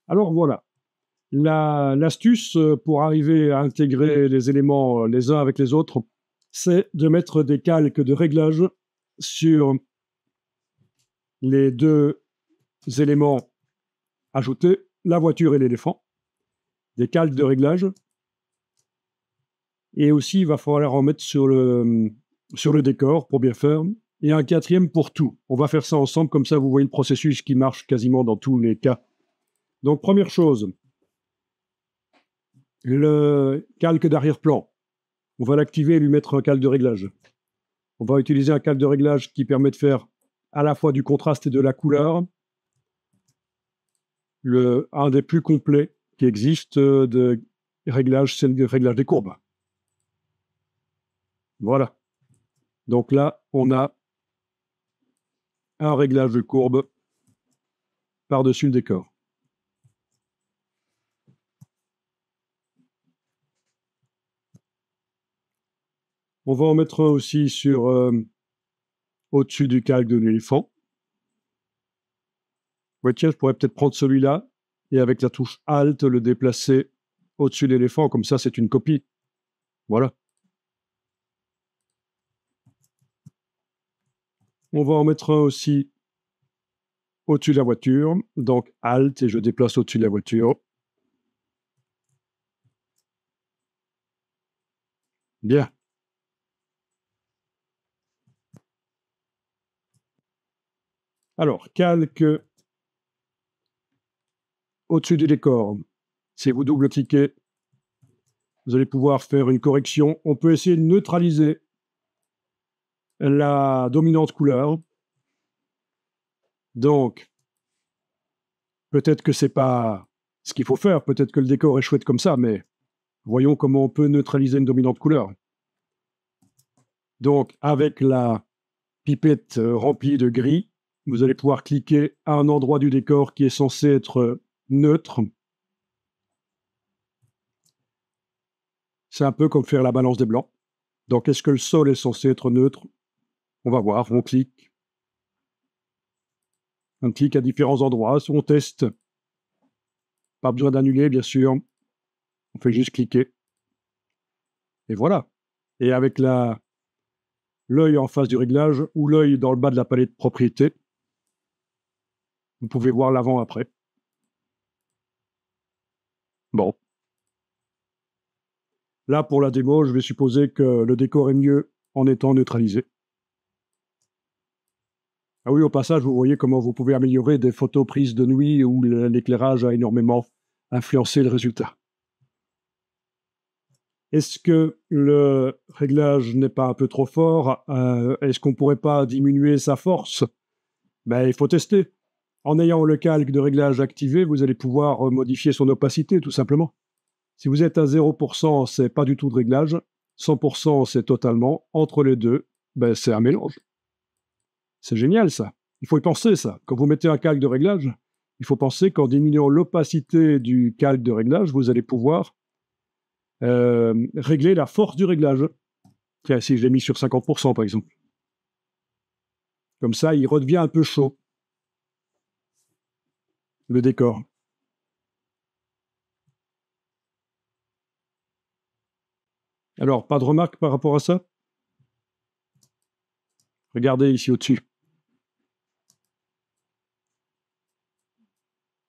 Alors voilà, l'astuce pour arriver à intégrer les éléments les uns avec les autres, c'est de mettre des calques de réglage sur les deux éléments ajoutés, la voiture et l'éléphant, des calques de réglage. Et aussi, il va falloir en mettre sur le décor pour bien faire. Et un quatrième pour tout. On va faire ça ensemble, comme ça vous voyez le processus qui marche quasiment dans tous les cas. Donc première chose, le calque d'arrière-plan. On va l'activer et lui mettre un calque de réglage. On va utiliser un calque de réglage qui permet de faire à la fois du contraste et de la couleur. Un des plus complets qui existe de réglage, c'est le réglage des courbes. Voilà. Donc là, on a un réglage de courbe par-dessus le décor. On va en mettre un aussi au-dessus du calque de l'éléphant. Ouais, tiens, je pourrais peut-être prendre celui-là et avec la touche Alt, le déplacer au-dessus de l'éléphant. Comme ça, c'est une copie. Voilà. On va en mettre un aussi au-dessus de la voiture. Donc Alt et je déplace au-dessus de la voiture. Bien. Alors, calque au-dessus du décor. Si vous double-cliquez, vous allez pouvoir faire une correction. On peut essayer de neutraliser la dominante couleur. Donc, peut-être que c'est pas ce qu'il faut faire, peut-être que le décor est chouette comme ça, mais voyons comment on peut neutraliser une dominante couleur. Donc, avec la pipette remplie de gris, vous allez pouvoir cliquer à un endroit du décor qui est censé être neutre. C'est un peu comme faire la balance des blancs. Donc, est-ce que le sol est censé être neutre? On va voir, on clique. On clique à différents endroits, on teste. Pas besoin d'annuler, bien sûr. On fait juste cliquer. Et voilà. Et avec l'œil en face du réglage ou l'œil dans le bas de la palette propriété, vous pouvez voir l'avant-après. Bon. Là, pour la démo, je vais supposer que le décor est mieux en étant neutralisé. Ah oui, au passage, vous voyez comment vous pouvez améliorer des photos prises de nuit où l'éclairage a énormément influencé le résultat. Est-ce que le réglage n'est pas un peu trop fort? Est-ce qu'on ne pourrait pas diminuer sa force? Ben, il faut tester. En ayant le calque de réglage activé, vous allez pouvoir modifier son opacité, tout simplement. Si vous êtes à 0%, c'est pas du tout de réglage. 100%, c'est totalement. Entre les deux, ben, c'est un mélange. C'est génial, ça. Il faut y penser, ça. Quand vous mettez un calque de réglage, il faut penser qu'en diminuant l'opacité du calque de réglage, vous allez pouvoir régler la force du réglage. Tiens, si je l'ai mis sur 50%, par exemple. Comme ça, il redevient un peu chaud, le décor. Alors, pas de remarques par rapport à ça? Regardez ici au-dessus.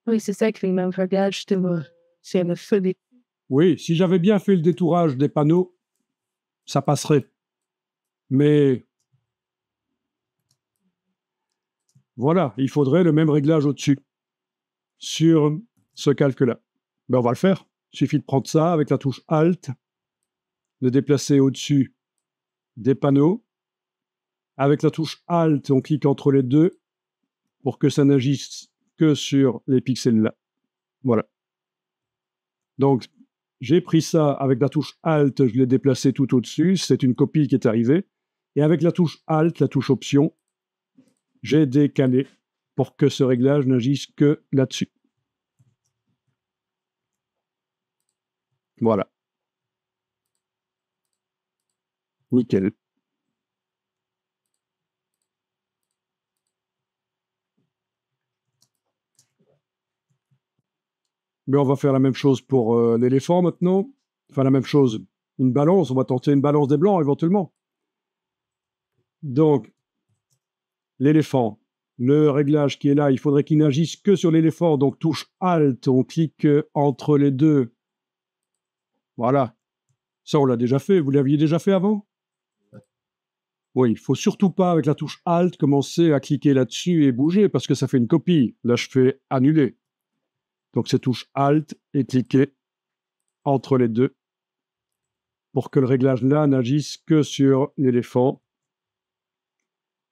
Oui, c'est ça que les mêmes regards, justement. C'est le feu des... Oui, si j'avais bien fait le détourage des panneaux, ça passerait. Mais voilà, il faudrait le même réglage au-dessus, sur ce calque-là. Ben, on va le faire. Il suffit de prendre ça avec la touche Alt, de déplacer au-dessus des panneaux. Avec la touche Alt, on clique entre les deux pour que ça n'agisse que sur les pixels là. Voilà. Donc, j'ai pris ça avec la touche Alt, je l'ai déplacé tout au-dessus. C'est une copie qui est arrivée. Et avec la touche Alt, la touche Option, j'ai décalé pour que ce réglage n'agisse que là-dessus. Voilà. Nickel. Mais on va faire la même chose pour l'éléphant maintenant. Enfin, la même chose. Une balance. On va tenter une balance des blancs éventuellement. Donc, l'éléphant. Le réglage qui est là, il faudrait qu'il n'agisse que sur l'éléphant. Donc, touche Alt. On clique entre les deux. Voilà. Ça, on l'a déjà fait. Vous l'aviez déjà fait avant? Oui, il ne faut surtout pas, avec la touche Alt, commencer à cliquer là-dessus et bouger, parce que ça fait une copie. Là, je fais annuler. Donc, c'est touche Alt et cliquer entre les deux pour que le réglage là n'agisse que sur l'éléphant.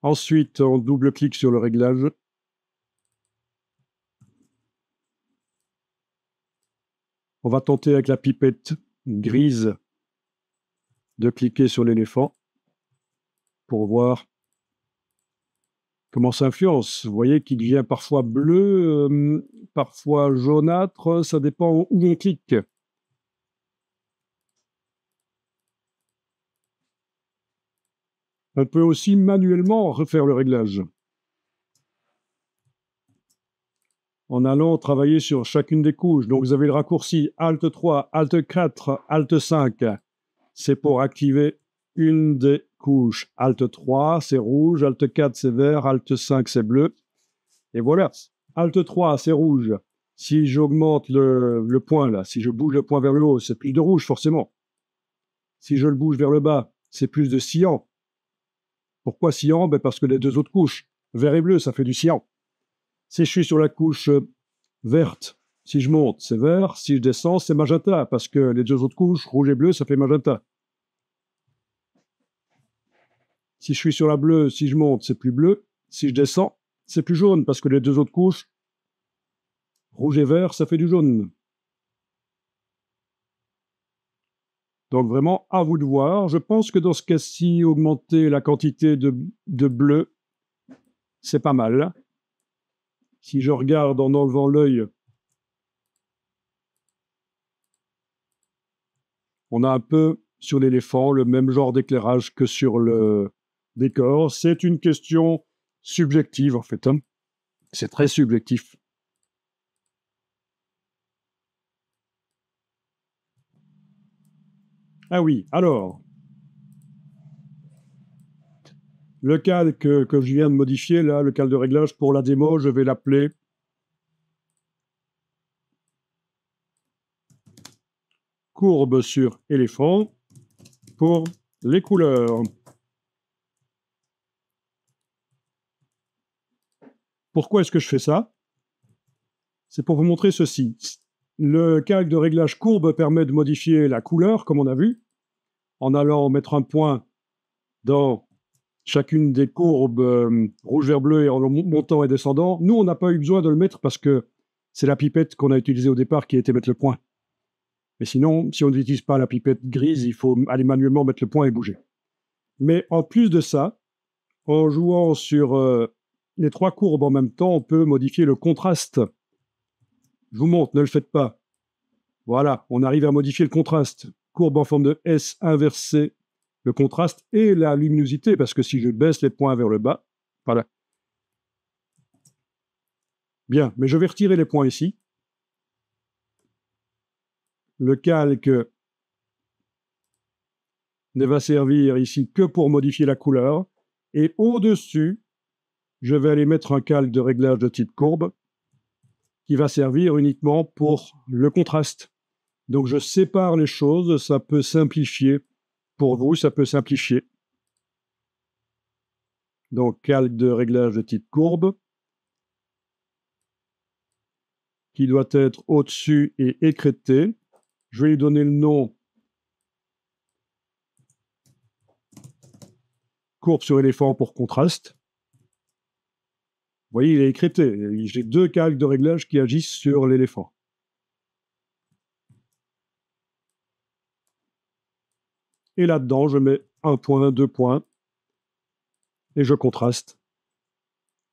Ensuite, on double-clique sur le réglage. On va tenter avec la pipette grise de cliquer sur l'éléphant pour voir comment ça influence. Vous voyez qu'il devient parfois bleu, parfois jaunâtre, ça dépend où on clique. On peut aussi manuellement refaire le réglage en allant travailler sur chacune des couches. Donc vous avez le raccourci Alt 3, Alt 4, Alt 5. C'est pour activer une des couches. Alt 3, c'est rouge, Alt 4, c'est vert, Alt 5, c'est bleu. Et voilà. Alt 3, c'est rouge. Si j'augmente le point, là, si je bouge le point vers le haut, c'est plus de rouge, forcément. Si je le bouge vers le bas, c'est plus de cyan. Pourquoi cyan? Parce que les deux autres couches, vert et bleu, ça fait du cyan. Si je suis sur la couche verte, si je monte, c'est vert. Si je descends, c'est magenta, parce que les deux autres couches, rouge et bleu, ça fait magenta. Si je suis sur la bleue, si je monte, c'est plus bleu. Si je descends, c'est plus jaune, parce que les deux autres couches, rouge et vert, ça fait du jaune. Donc vraiment, à vous de voir. Je pense que dans ce cas-ci, augmenter la quantité de bleu, c'est pas mal. Si je regarde en enlevant l'œil, on a un peu sur l'éléphant le même genre d'éclairage que sur le décor. C'est une question subjective, en fait. Hein. C'est très subjectif. Ah oui, alors, le calque que je viens de modifier, là, le calque de réglage pour la démo, je vais l'appeler courbe sur éléphant pour les couleurs. Pourquoi est-ce que je fais ça? C'est pour vous montrer ceci. Le calque de réglage courbe permet de modifier la couleur, comme on a vu, en allant mettre un point dans chacune des courbes rouge, vert, bleu et en montant et descendant. Nous, on n'a pas eu besoin de le mettre parce que c'est la pipette qu'on a utilisée au départ qui a été mettre le point. Mais sinon, si on n'utilise pas la pipette grise, il faut aller manuellement mettre le point et bouger. Mais en plus de ça, en jouant sur les trois courbes en même temps, on peut modifier le contraste. Je vous montre, ne le faites pas. Voilà, on arrive à modifier le contraste. Courbe en forme de S inversée, le contraste et la luminosité, parce que si je baisse les points vers le bas, voilà. Bien, mais je vais retirer les points ici. Le calque ne va servir ici que pour modifier la couleur. Et au-dessus, je vais aller mettre un calque de réglage de type courbe qui va servir uniquement pour le contraste. Donc je sépare les choses, ça peut simplifier. Pour vous, ça peut simplifier. Donc calque de réglage de type courbe qui doit être au-dessus et écrêté. Je vais lui donner le nom courbe sur éléphant pour contraste. Vous voyez, il est écrété. J'ai deux calques de réglage qui agissent sur l'éléphant. Et là-dedans, je mets un point, 2 points, et je contraste.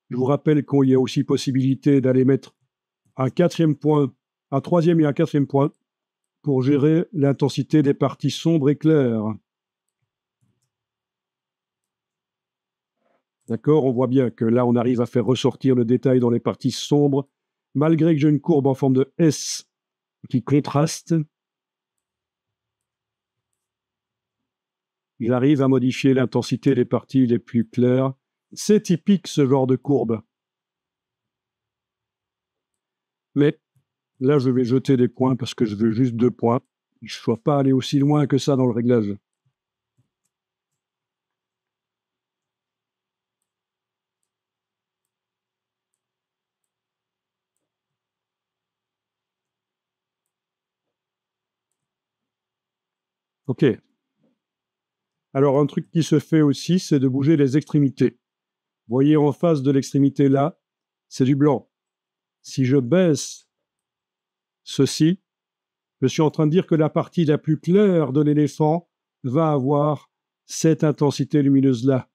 Je vous rappelle qu'il y a aussi possibilité d'aller mettre un quatrième point, un troisième et un quatrième point pour gérer l'intensité des parties sombres et claires. D'accord? On voit bien que là, on arrive à faire ressortir le détail dans les parties sombres, malgré que j'ai une courbe en forme de S qui contraste. J'arrive à modifier l'intensité des parties les plus claires. C'est typique ce genre de courbe. Mais là, je vais jeter des points parce que je veux juste 2 points. Je ne dois pas aller aussi loin que ça dans le réglage. OK. Alors, un truc qui se fait aussi, c'est de bouger les extrémités. Vous voyez, en face de l'extrémité là, c'est du blanc. Si je baisse ceci, je suis en train de dire que la partie la plus claire de l'éléphant va avoir cette intensité lumineuse-là.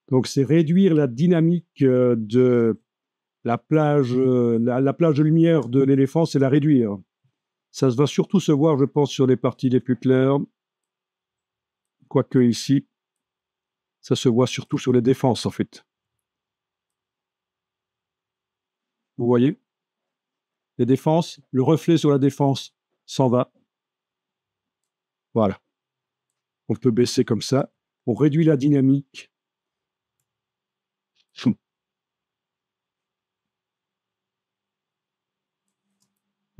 Donc, c'est réduire la dynamique de la plage, la plage de lumière de l'éléphant, c'est la réduire. Ça va surtout se voir, je pense, sur les parties les plus claires. Quoique ici, ça se voit surtout sur les défenses, en fait. Vous voyez? Les défenses, le reflet sur la défense s'en va. Voilà. On peut baisser comme ça. On réduit la dynamique.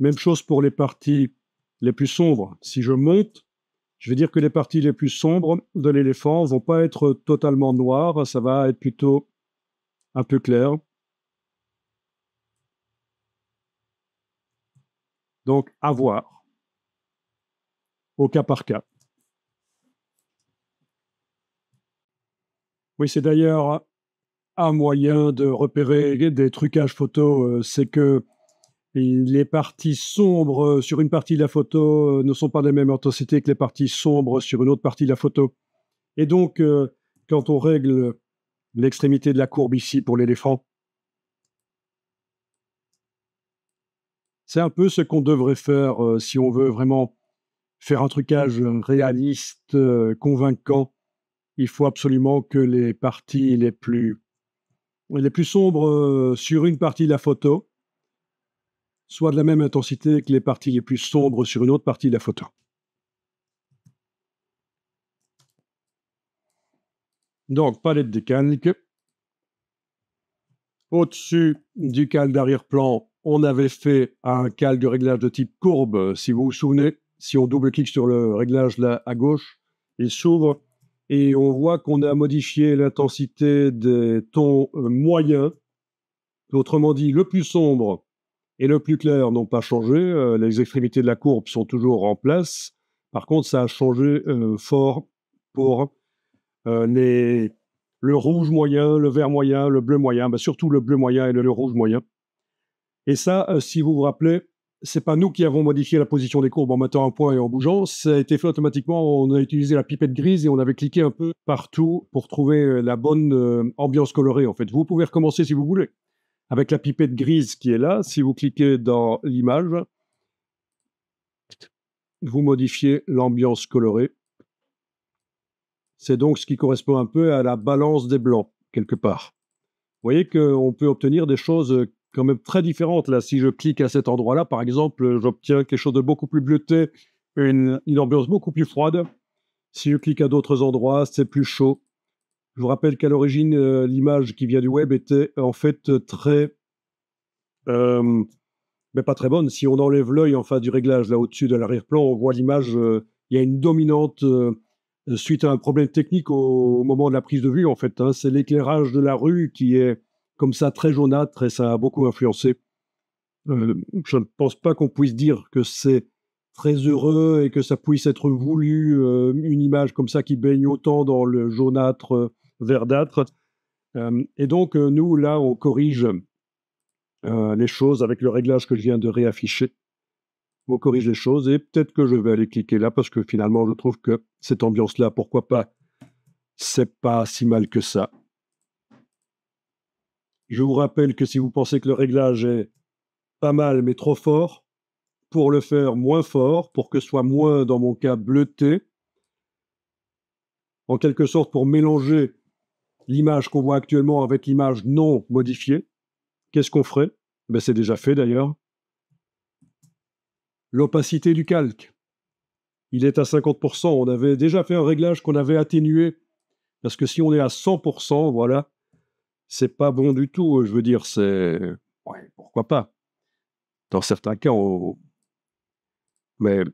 Même chose pour les parties les plus sombres. Si je monte, je vais dire que les parties les plus sombres de l'éléphant ne vont pas être totalement noires, ça va être plutôt un peu clair. Donc, à voir, au cas par cas. Oui, c'est d'ailleurs un moyen de repérer des trucages photo, c'est que les parties sombres sur une partie de la photo ne sont pas de la même intensité que les parties sombres sur une autre partie de la photo. Et donc, quand on règle l'extrémité de la courbe ici pour l'éléphant, c'est un peu ce qu'on devrait faire si on veut vraiment faire un trucage réaliste, convaincant. Il faut absolument que les parties les plus sombres sur une partie de la photo soient de la même intensité que les parties les plus sombres sur une autre partie de la photo. Donc, palette des calques. Au-dessus du calque d'arrière-plan, on avait fait un calque de réglage de type courbe. Si vous vous souvenez, si on double-clique sur le réglage là à gauche, il s'ouvre et on voit qu'on a modifié l'intensité des tons moyens. Autrement dit, le plus sombre et le plus clair n'ont pas changé. Les extrémités de la courbe sont toujours en place. Par contre, ça a changé fort pour le rouge moyen, le vert moyen, le bleu moyen, surtout le bleu moyen et le rouge moyen. Et ça, si vous vous rappelez, c'est pas nous qui avons modifié la position des courbes en mettant un point et en bougeant, ça a été fait automatiquement. On a utilisé la pipette grise et on avait cliqué un peu partout pour trouver la bonne ambiance colorée, en fait. Vous pouvez recommencer si vous voulez. Avec la pipette grise qui est là, si vous cliquez dans l'image, vous modifiez l'ambiance colorée. C'est donc ce qui correspond un peu à la balance des blancs, quelque part. Vous voyez qu'on peut obtenir des choses quand même très différentes. Là, si je clique à cet endroit-là, par exemple, j'obtiens quelque chose de beaucoup plus bleuté, une ambiance beaucoup plus froide. Si je clique à d'autres endroits, c'est plus chaud. Je vous rappelle qu'à l'origine, l'image qui vient du web était en fait très... mais pas très bonne. Si on enlève l'œil en face du réglage, là au-dessus de l'arrière-plan, on voit l'image, il y a une dominante suite à un problème technique au moment de la prise de vue, en fait. C'est l'éclairage de la rue qui est comme ça très jaunâtre et ça a beaucoup influencé. Je ne pense pas qu'on puisse dire que c'est très heureux et que ça puisse être voulu, une image comme ça qui baigne autant dans le jaunâtre, verdâtre. Et donc, nous, là, on corrige les choses avec le réglage que je viens de réafficher. On corrige les choses et peut-être que je vais aller cliquer là parce que finalement, je trouve que cette ambiance-là, pourquoi pas, c'est pas si mal que ça. Je vous rappelle que si vous pensez que le réglage est pas mal mais trop fort, pour le faire moins fort, pour que ce soit moins, dans mon cas, bleuté, en quelque sorte pour mélanger l'image qu'on voit actuellement avec l'image non modifiée, qu'est-ce qu'on ferait? C'est déjà fait d'ailleurs. l'opacité du calque. Il est à 50%. On avait déjà fait un réglage qu'on avait atténué, parce que si on est à 100%, voilà, c'est pas bon du tout. Je veux dire, c'est... Ouais, pourquoi pas? Dans certains cas, mais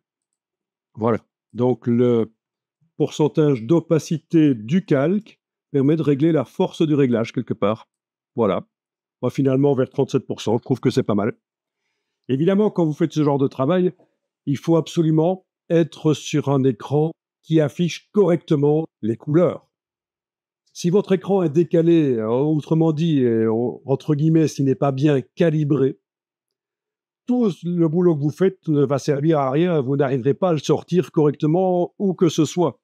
voilà. Donc, le pourcentage d'opacité du calque permet de régler la force du réglage quelque part. Voilà. Moi, finalement, vers 37%, je trouve que c'est pas mal. Évidemment, quand vous faites ce genre de travail, il faut absolument être sur un écran qui affiche correctement les couleurs. Si votre écran est décalé, autrement dit, entre guillemets, s'il n'est pas bien calibré, tout le boulot que vous faites ne va servir à rien, vous n'arriverez pas à le sortir correctement où que ce soit.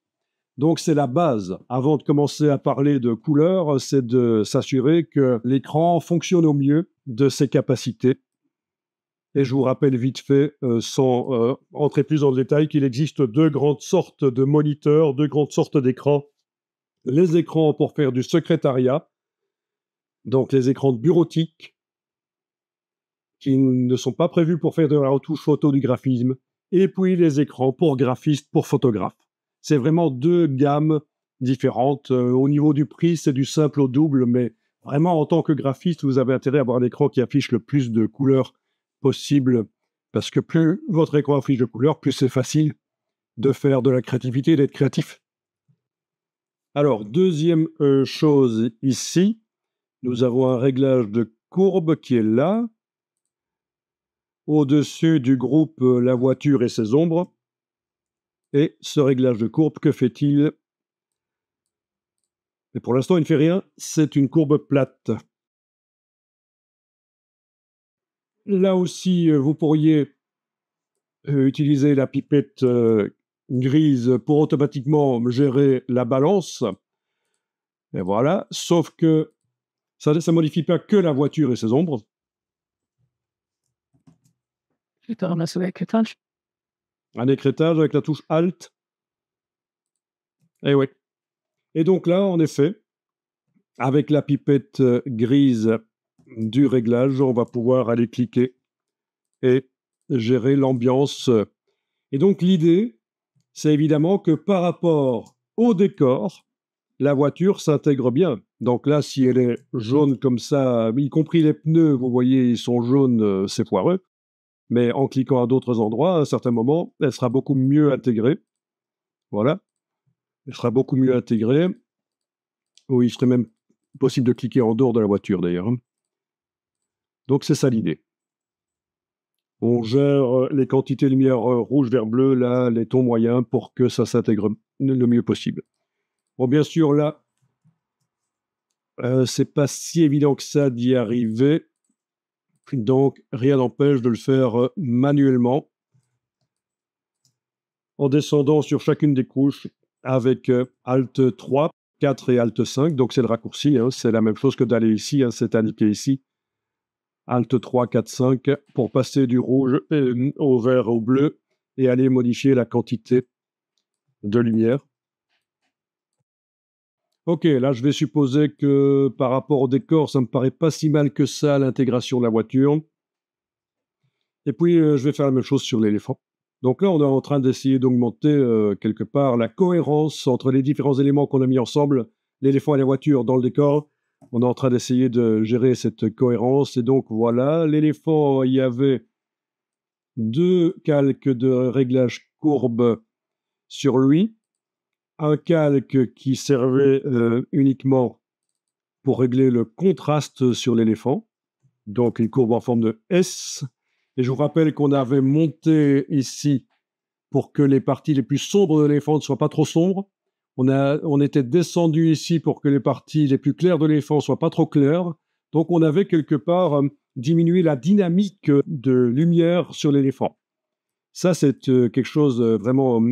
Donc c'est la base. Avant de commencer à parler de couleurs, c'est de s'assurer que l'écran fonctionne au mieux de ses capacités. Et je vous rappelle vite fait, sans entrer plus dans le détail, qu'il existe deux grandes sortes de moniteurs, deux grandes sortes d'écrans. Les écrans pour faire du secrétariat, donc les écrans de bureautique, qui ne sont pas prévus pour faire de la retouche photo du graphisme, et puis les écrans pour graphistes, pour photographes. C'est vraiment deux gammes différentes. Au niveau du prix, c'est du simple au double, mais vraiment, en tant que graphiste, vous avez intérêt à avoir un écran qui affiche le plus de couleurs possible, parce que plus votre écran affiche de couleurs, plus c'est facile de faire de la créativité et d'être créatif. Alors, deuxième chose ici, nous avons un réglage de courbe qui est là, au-dessus du groupe la voiture et ses ombres. Et ce réglage de courbe, que fait-il? Et pour l'instant, il ne fait rien, c'est une courbe plate. Là aussi, vous pourriez utiliser la pipette grise pour automatiquement gérer la balance. Et voilà, sauf que ça ne modifie pas que la voiture et ses ombres. Un écrêtage avec la touche Alt. Et ouais. Et donc là, en effet, avec la pipette grise du réglage, on va pouvoir aller cliquer et gérer l'ambiance. Et donc l'idée, c'est évidemment que par rapport au décor, la voiture s'intègre bien. Donc là, si elle est jaune comme ça, y compris les pneus, vous voyez, ils sont jaunes, c'est foireux. Mais en cliquant à d'autres endroits, à un certain moment, elle sera beaucoup mieux intégrée. Voilà. Elle sera beaucoup mieux intégrée. Oui, il serait même possible de cliquer en dehors de la voiture, d'ailleurs. Donc c'est ça l'idée. On gère les quantités de lumière rouge, vert, bleu, là, les tons moyens, pour que ça s'intègre le mieux possible. Bon, bien sûr, là, c'est pas si évident que ça d'y arriver. Donc, rien n'empêche de le faire manuellement, en descendant sur chacune des couches avec Alt 3, 4 et Alt 5. Donc, c'est le raccourci, hein, c'est la même chose que d'aller ici, hein, c'est indiqué ici. Alt 3, 4, 5, pour passer du rouge au vert au bleu et aller modifier la quantité de lumière. Ok, là je vais supposer que par rapport au décor, ça me paraît pas si mal que ça, l'intégration de la voiture. Et puis je vais faire la même chose sur l'éléphant. Donc là, on est en train d'essayer d'augmenter quelque part la cohérence entre les différents éléments qu'on a mis ensemble, l'éléphant et la voiture dans le décor. On est en train d'essayer de gérer cette cohérence. Et donc voilà, l'éléphant, il y avait deux calques de réglage courbe sur lui, un calque qui servait uniquement pour régler le contraste sur l'éléphant, donc une courbe en forme de S. Et je vous rappelle qu'on avait monté ici pour que les parties les plus sombres de l'éléphant ne soient pas trop sombres. On était descendu ici pour que les parties les plus claires de l'éléphant ne soient pas trop claires. Donc on avait quelque part diminué la dynamique de lumière sur l'éléphant. Ça, c'est quelque chose vraiment...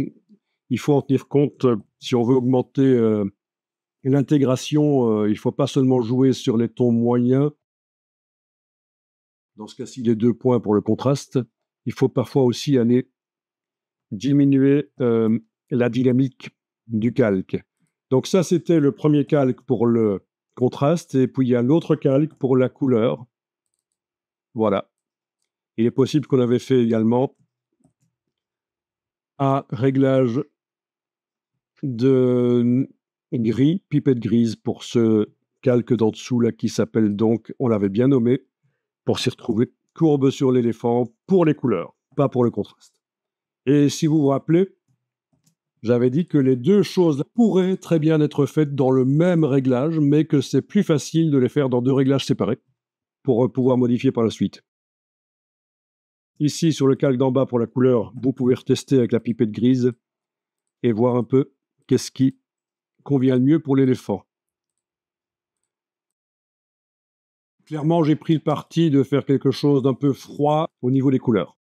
il faut en tenir compte si on veut augmenter l'intégration. Il ne faut pas seulement jouer sur les tons moyens. Dans ce cas-ci, les 2 points pour le contraste. Il faut parfois aussi aller diminuer la dynamique du calque. Donc ça, c'était le premier calque pour le contraste. Et puis, il y a l'autre calque pour la couleur. Voilà. Il est possible qu'on avait fait également à réglage de gris, pipette grise pour ce calque d'en dessous là qui s'appelle donc, on l'avait bien nommé, pour s'y retrouver, courbe sur l'éléphant pour les couleurs, pas pour le contraste. Et si vous vous rappelez, j'avais dit que les deux choses pourraient très bien être faites dans le même réglage, mais que c'est plus facile de les faire dans deux réglages séparés pour pouvoir modifier par la suite. Ici, sur le calque d'en bas pour la couleur, vous pouvez retester avec la pipette grise et voir un peu qu'est-ce qui convient le mieux pour l'éléphant. Clairement, j'ai pris le parti de faire quelque chose d'un peu froid au niveau des couleurs.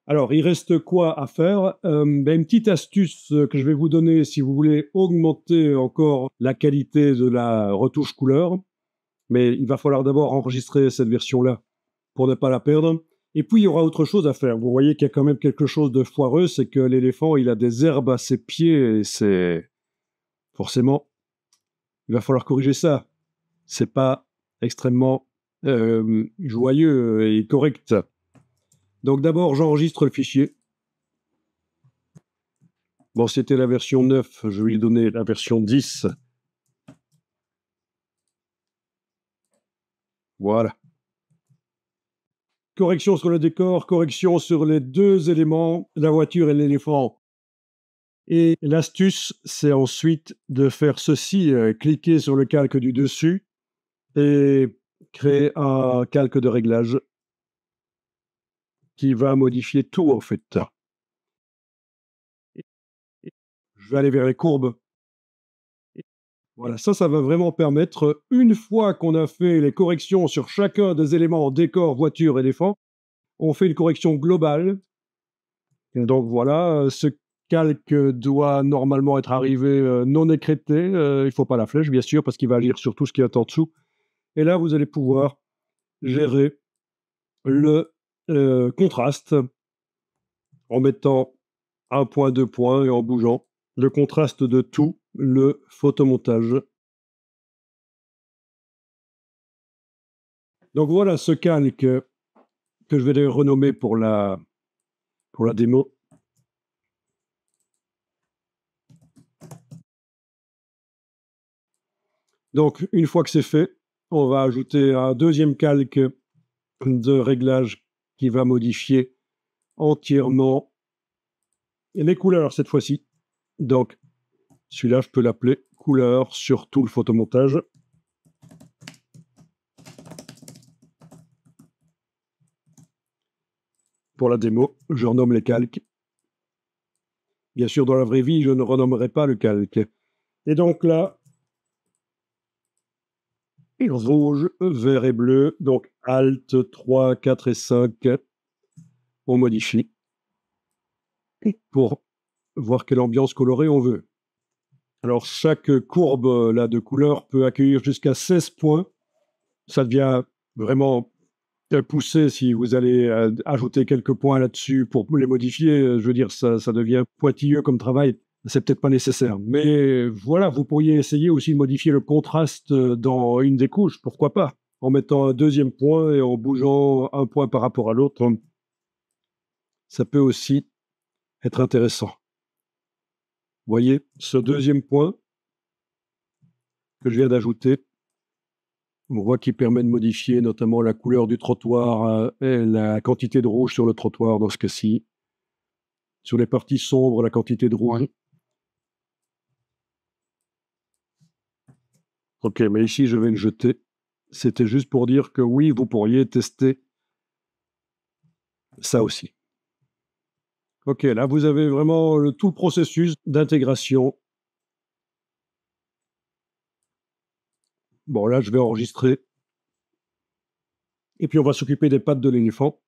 Alors, il reste quoi à faire? Une petite astuce que je vais vous donner si vous voulez augmenter encore la qualité de la retouche couleur. Mais il va falloir d'abord enregistrer cette version-là pour ne pas la perdre. Et puis, il y aura autre chose à faire. Vous voyez qu'il y a quand même quelque chose de foireux, c'est que l'éléphant, il a des herbes à ses pieds et c'est... Forcément, il va falloir corriger ça. C'est pas extrêmement joyeux et correct. Donc d'abord, j'enregistre le fichier. Bon, c'était la version 9, je vais lui donner la version 10. Voilà. Correction sur le décor, correction sur les deux éléments, la voiture et l'éléphant. Et l'astuce, c'est ensuite de faire ceci, cliquer sur le calque du dessus et créer un calque de réglage qui va modifier tout en fait. Je vais aller vers les courbes. Voilà, ça va vraiment permettre, une fois qu'on a fait les corrections sur chacun des éléments décor, voiture, éléphant, on fait une correction globale. Et donc voilà, ce calque doit normalement être arrivé non écrété. Il ne faut pas la flèche, bien sûr, parce qu'il va agir sur tout ce qui est en dessous. Et là, vous allez pouvoir gérer le contraste en mettant un point, deux points et en bougeant le contraste de tout le photomontage. Donc voilà ce calque que je vais d'ailleurs renommer pour la démo. Donc une fois que c'est fait, on va ajouter un deuxième calque de réglage qui va modifier entièrement les couleurs cette fois-ci. Donc celui-là, je peux l'appeler couleur sur tout le photomontage. Pour la démo, je renomme les calques. Bien sûr, dans la vraie vie, je ne renommerai pas le calque. Et donc là, rouge, vert et bleu, donc Alt 3, 4 et 5, on modifie pour voir quelle ambiance colorée on veut. Alors chaque courbe là, de couleur peut accueillir jusqu'à 16 points. Ça devient vraiment poussé si vous allez ajouter quelques points là-dessus pour les modifier. Je veux dire, ça devient pointilleux comme travail. C'est peut-être pas nécessaire. Mais voilà, vous pourriez essayer aussi de modifier le contraste dans une des couches, pourquoi pas, en mettant un deuxième point et en bougeant un point par rapport à l'autre. Ça peut aussi être intéressant. Vous voyez, ce deuxième point que je viens d'ajouter, on voit qu'il permet de modifier notamment la couleur du trottoir et la quantité de rouge sur le trottoir dans ce cas-ci. Sur les parties sombres, la quantité de rouge. Ok, mais ici, je vais le jeter. C'était juste pour dire que oui, vous pourriez tester ça aussi. Ok, là, vous avez vraiment tout le processus d'intégration. Bon, là, je vais enregistrer. Et puis, on va s'occuper des pattes de l'éléphant.